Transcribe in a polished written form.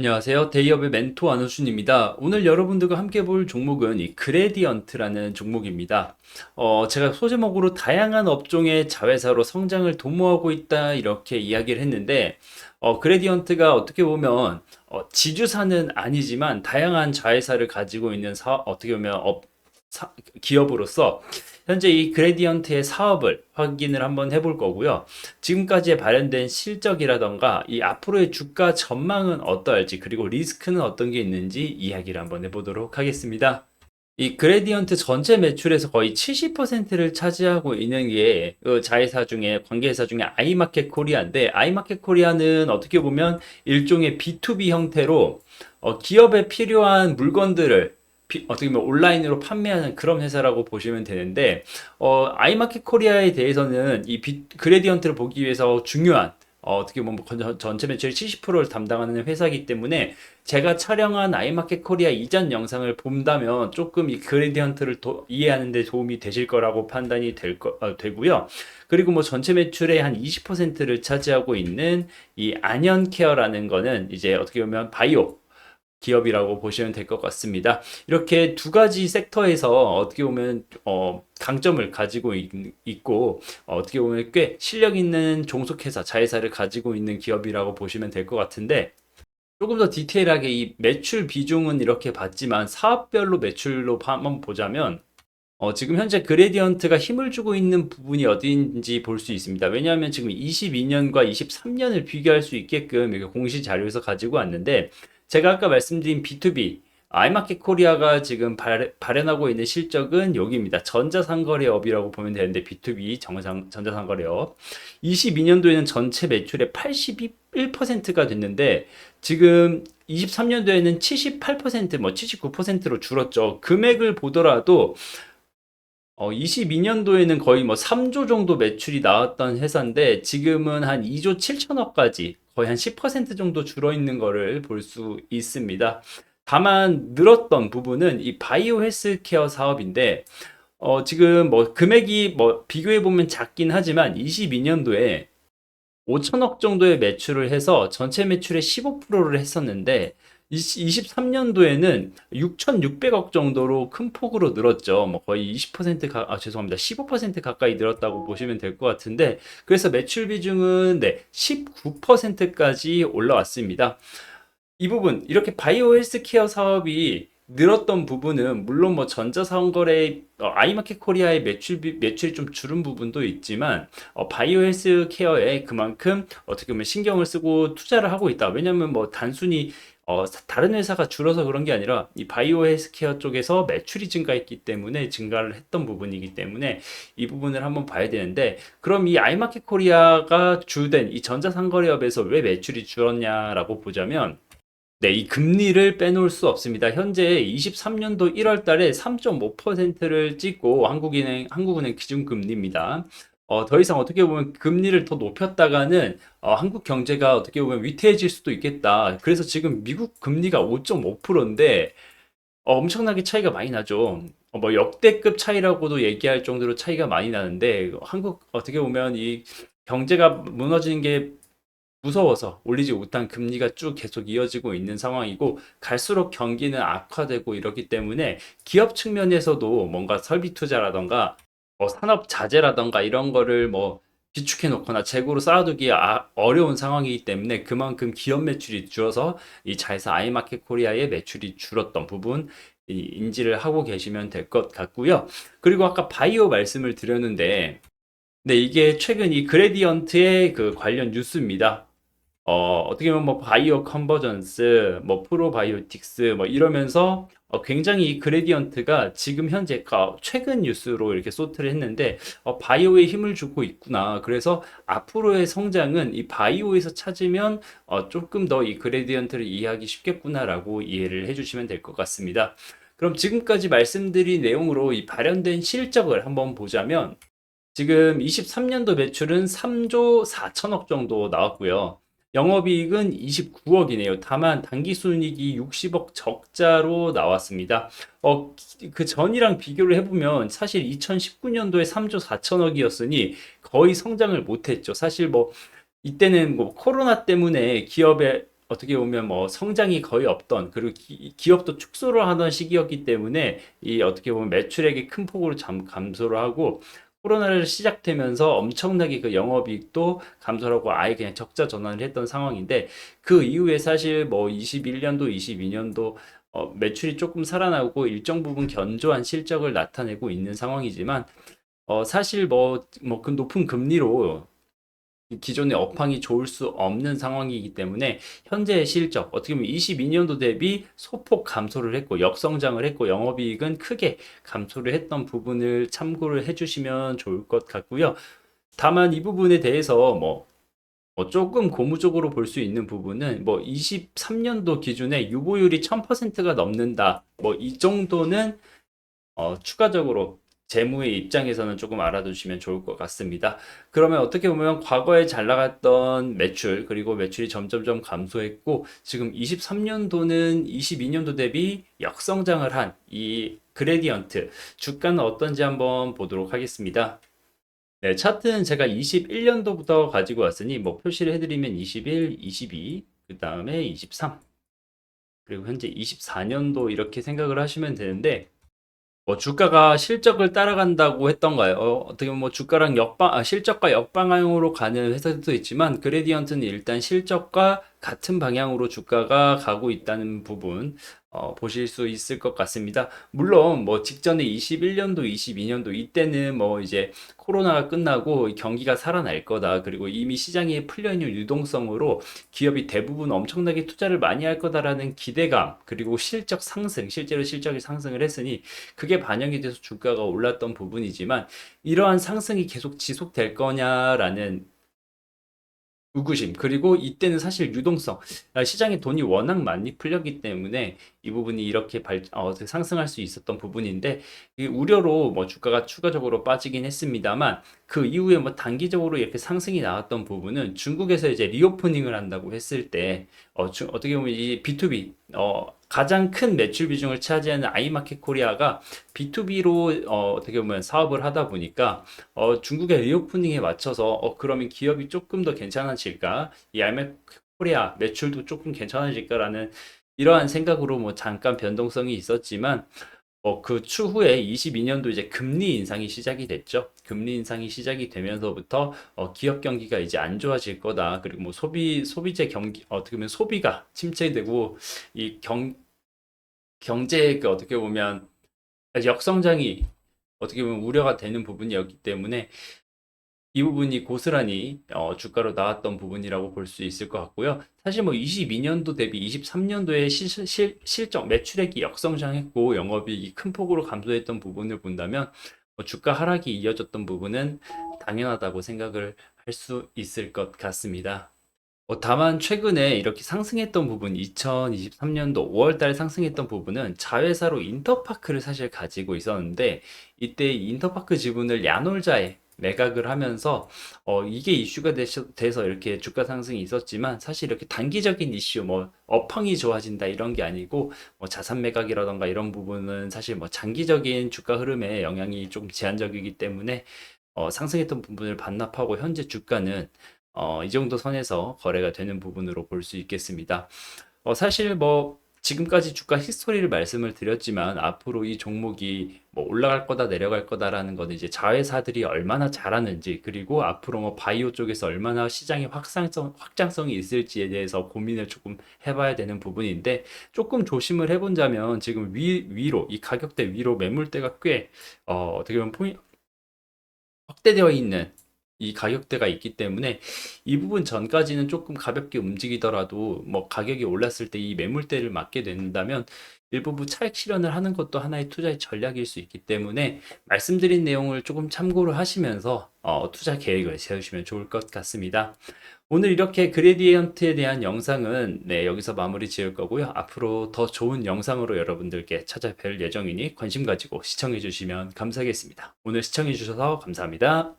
안녕하세요. 데이업의 멘토 안우준입니다. 오늘 여러분들과 함께 볼 종목은 이 그레디언트라는 종목입니다. 제가 소제목으로 다양한 업종의 자회사로 성장을 도모하고 있다 이렇게 이야기를 했는데, 그레디언트가 어떻게 보면 지주사는 아니지만 다양한 자회사를 가지고 있는 어떻게 보면 기업으로서 현재 이 그레디언트의 사업을 확인을 한번 해볼 거고요. 지금까지 발현된 실적이라던가 이 앞으로의 주가 전망은 어떠할지 그리고 리스크는 어떤 게 있는지 이야기를 한번 해보도록 하겠습니다. 이 그레디언트 전체 매출에서 거의 70%를 차지하고 있는 게 자회사 중에 관계회사 중에 아이마켓 코리아인데, 아이마켓 코리아는 어떻게 보면 일종의 B2B 형태로 기업에 필요한 물건들을 어떻게 보면 온라인으로 판매하는 그런 회사라고 보시면 되는데, 아이마켓 코리아에 대해서는 이 그레디언트를 보기 위해서 중요한 어떻게 보면 전체 매출 70%를 담당하는 회사이기 때문에 제가 촬영한 아이마켓 코리아 이전 영상을 본다면 조금 이 그레디언트를 이해하는 데 도움이 되실 거라고 판단이 되고요. 그리고 뭐 전체 매출의 한 20%를 차지하고 있는 이 안현케어라는 거는 이제 어떻게 보면 바이오 기업이라고 보시면 될 것 같습니다. 이렇게 두 가지 섹터에서 어떻게 보면 강점을 가지고 있고, 어떻게 보면 꽤 실력 있는 종속회사, 자회사를 가지고 있는 기업이라고 보시면 될 것 같은데, 조금 더 디테일하게 이 매출 비중은 이렇게 봤지만 사업별로 매출로 한번 보자면, 지금 현재 그레디언트가 힘을 주고 있는 부분이 어디인지 볼 수 있습니다. 왜냐하면 지금 22년과 23년을 비교할 수 있게끔 이렇게 공시 자료에서 가지고 왔는데, 제가 아까 말씀드린 B2B, 아이마켓 코리아가 지금 발현하고 있는 실적은 여기입니다. 전자상거래업이라고 보면 되는데, B2B 전자상거래업. 22년도에는 전체 매출의 81%가 됐는데, 지금 23년도에는 78%, 뭐 79%로 줄었죠. 금액을 보더라도 22년도에는 거의 뭐 3조 정도 매출이 나왔던 회사인데 지금은 한 2조 7천억까지 거의 한 10% 정도 줄어 있는 거를 볼 수 있습니다. 다만 늘었던 부분은 이 바이오 헬스케어 사업인데, 지금 뭐 금액이 뭐 비교해 보면 작긴 하지만 22년도에 5천억 정도의 매출을 해서 전체 매출의 15%를 했었는데, 23년도에는 6,600억 정도로 큰 폭으로 늘었죠. 뭐 거의 죄송합니다. 15% 가까이 늘었다고 보시면 될 것 같은데, 그래서 매출 비중은 네, 19%까지 올라왔습니다. 이 부분, 이렇게 바이오 헬스케어 사업이 늘었던 부분은 물론 뭐 전자상거래 아이마켓 코리아의 매출이 좀 줄은 부분도 있지만, 바이오 헬스케어에 그만큼 어떻게 보면 신경을 쓰고 투자를 하고 있다. 왜냐면 뭐 단순히 다른 회사가 줄어서 그런 게 아니라 이 바이오 헬스케어 쪽에서 매출이 증가했기 때문에 증가를 했던 부분이기 때문에 이 부분을 한번 봐야 되는데, 그럼 이 아이마켓 코리아가 주된 이 전자상거래업에서 왜 매출이 줄었냐라고 보자면, 네, 이 금리를 빼놓을 수 없습니다. 현재 23년도 1월 달에 3.5%를 찍고 한국은행 기준금리입니다. 더 이상 어떻게 보면 금리를 더 높였다가는 한국 경제가 어떻게 보면 위태해질 수도 있겠다. 그래서 지금 미국 금리가 5.5%인데 엄청나게 차이가 많이 나죠. 뭐 역대급 차이라고도 얘기할 정도로 차이가 많이 나는데, 한국 어떻게 보면 이 경제가 무너지는 게 무서워서 올리지 못한 금리가 쭉 계속 이어지고 있는 상황이고, 갈수록 경기는 악화되고 이렇기 때문에 기업 측면에서도 뭔가 설비 투자라던가 산업 자재라던가 이런 거를 뭐 비축해 놓거나 재고로 쌓아두기 어려운 상황이기 때문에 그만큼 기업 매출이 줄어서 이 자회사 아이마켓 코리아의 매출이 줄었던 부분 인지를 하고 계시면 될 것 같고요. 그리고 아까 바이오 말씀을 드렸는데, 네, 이게 최근 이 그레디언트의 그 관련 뉴스입니다. 어떻게 보면 뭐 바이오 컨버전스, 뭐 프로바이오틱스 뭐 이러면서 굉장히 이 그레디언트가 지금 현재 최근 뉴스로 이렇게 소트를 했는데, 바이오에 힘을 주고 있구나. 그래서 앞으로의 성장은 이 바이오에서 찾으면 조금 더 이 그레디언트를 이해하기 쉽겠구나라고 이해를 해주시면 될 것 같습니다. 그럼 지금까지 말씀드린 내용으로 이 발현된 실적을 한번 보자면, 지금 23년도 매출은 3조 4천억 정도 나왔고요. 영업이익은 29억이네요. 다만 당기순이익이 60억 적자로 나왔습니다. 그 전이랑 비교를 해보면 사실 2019년도에 3조 4천억이었으니 거의 성장을 못했죠. 사실 뭐 이때는 뭐 코로나 때문에 기업의 어떻게 보면 뭐 성장이 거의 없던, 그리고 기업도 축소를 하던 시기였기 때문에 이 어떻게 보면 매출액이 큰 폭으로 감소를 하고, 코로나를 시작되면서 엄청나게 그 영업이익도 감소를 하고 아예 그냥 적자 전환을 했던 상황인데, 그 이후에 사실 뭐 21년도, 22년도 매출이 조금 살아나고 일정 부분 견조한 실적을 나타내고 있는 상황이지만, 사실 그 높은 금리로 기존의 업황이 좋을 수 없는 상황이기 때문에 현재의 실적, 어떻게 보면 22년도 대비 소폭 감소를 했고 역성장을 했고 영업이익은 크게 감소를 했던 부분을 참고를 해주시면 좋을 것 같고요. 다만 이 부분에 대해서 조금 고무적으로 볼 수 있는 부분은, 23년도 기준에 유보율이 1000%가 넘는다, 이 정도는 추가적으로 재무의 입장에서는 조금 알아두시면 좋을 것 같습니다. 그러면 어떻게 보면 과거에 잘 나갔던 매출, 그리고 매출이 점점점 감소했고, 지금 23년도는 22년도 대비 역성장을 한 이 그레디언트, 주가는 어떤지 한번 보도록 하겠습니다. 네, 차트는 제가 21년도부터 가지고 왔으니 표시를 해드리면 21, 22, 그 다음에 23, 그리고 현재 24년도 이렇게 생각을 하시면 되는데, 주가가 실적을 따라간다고 했던가요? 어떻게 보면 주가랑 실적과 역방향으로 가는 회사들도 있지만, 그레디언트는 일단 실적과 같은 방향으로 주가가 가고 있다는 부분, 보실 수 있을 것 같습니다. 물론, 직전에 21년도, 22년도, 이때는 이제 코로나가 끝나고 경기가 살아날 거다, 그리고 이미 시장에 풀려있는 유동성으로 기업이 대부분 엄청나게 투자를 많이 할 거다라는 기대감, 그리고 실적 상승, 실제로 실적이 상승을 했으니 그게 반영이 돼서 주가가 올랐던 부분이지만, 이러한 상승이 계속 지속될 거냐라는 의구심, 그리고 이때는 사실 유동성, 시장에 돈이 워낙 많이 풀렸기 때문에 이 부분이 이렇게 상승할 수 있었던 부분인데, 이 우려로 주가가 추가적으로 빠지긴 했습니다만, 그 이후에 단기적으로 이렇게 상승이 나왔던 부분은 중국에서 이제 리오프닝을 한다고 했을 때, 어떻게 보면 이 B2B, 가장 큰 매출 비중을 차지하는 아이마켓 코리아가 B2B로 어떻게 보면 사업을 하다 보니까, 중국의 리오프닝에 맞춰서 그러면 기업이 조금 더 괜찮아질까? 이 알맥 코리아 매출도 조금 괜찮아질까라는 이러한 생각으로 잠깐 변동성이 있었지만, 그 추후에 22년도 이제 금리 인상이 시작이 됐죠. 금리 인상이 시작이 되면서부터 기업 경기가 이제 안 좋아질 거다. 그리고 소비재 경기, 어떻게 보면 소비가 침체되고 이 경제의 그 어떻게 보면 역성장이 어떻게 보면 우려가 되는 부분이었기 때문에 이 부분이 고스란히 주가로 나왔던 부분이라고 볼 수 있을 것 같고요. 사실 22년도 대비 23년도에 실적 매출액이 역성장했고 영업이익이 큰 폭으로 감소했던 부분을 본다면, 주가 하락이 이어졌던 부분은 당연하다고 생각을 할 수 있을 것 같습니다. 다만 최근에 이렇게 상승했던 부분, 2023년도 5월 달에 상승했던 부분은 자회사로 인터파크를 사실 가지고 있었는데, 이때 이 인터파크 지분을 야놀자에 매각을 하면서 이게 이슈가 돼서 이렇게 주가 상승이 있었지만, 사실 이렇게 단기적인 이슈, 업황이 좋아진다 이런 게 아니고, 자산 매각이라던가 이런 부분은 사실 장기적인 주가 흐름에 영향이 좀 제한적이기 때문에 상승했던 부분을 반납하고 현재 주가는 이 정도 선에서 거래가 되는 부분으로 볼 수 있겠습니다. 사실 지금까지 주가 히스토리를 말씀을 드렸지만, 앞으로 이 종목이 올라갈 거다 내려갈 거다라는 거는 이제 자회사들이 얼마나 잘하는지, 그리고 앞으로 바이오 쪽에서 얼마나 시장의 확장성이 있을지에 대해서 고민을 조금 해봐야 되는 부분인데, 조금 조심을 해본다면 지금 위로 이 가격대 위로 매물대가 꽤 어떻게 보면 확대되어 있는 이 가격대가 있기 때문에, 이 부분 전까지는 조금 가볍게 움직이더라도 가격이 올랐을 때 이 매물대를 맞게 된다면 일부분 차익 실현을 하는 것도 하나의 투자의 전략일 수 있기 때문에, 말씀드린 내용을 조금 참고를 하시면서 투자 계획을 세우시면 좋을 것 같습니다. 오늘 이렇게 그레디언트에 대한 영상은 여기서 마무리 지을 거고요. 앞으로 더 좋은 영상으로 여러분들께 찾아뵐 예정이니 관심 가지고 시청해 주시면 감사하겠습니다. 오늘 시청해 주셔서 감사합니다.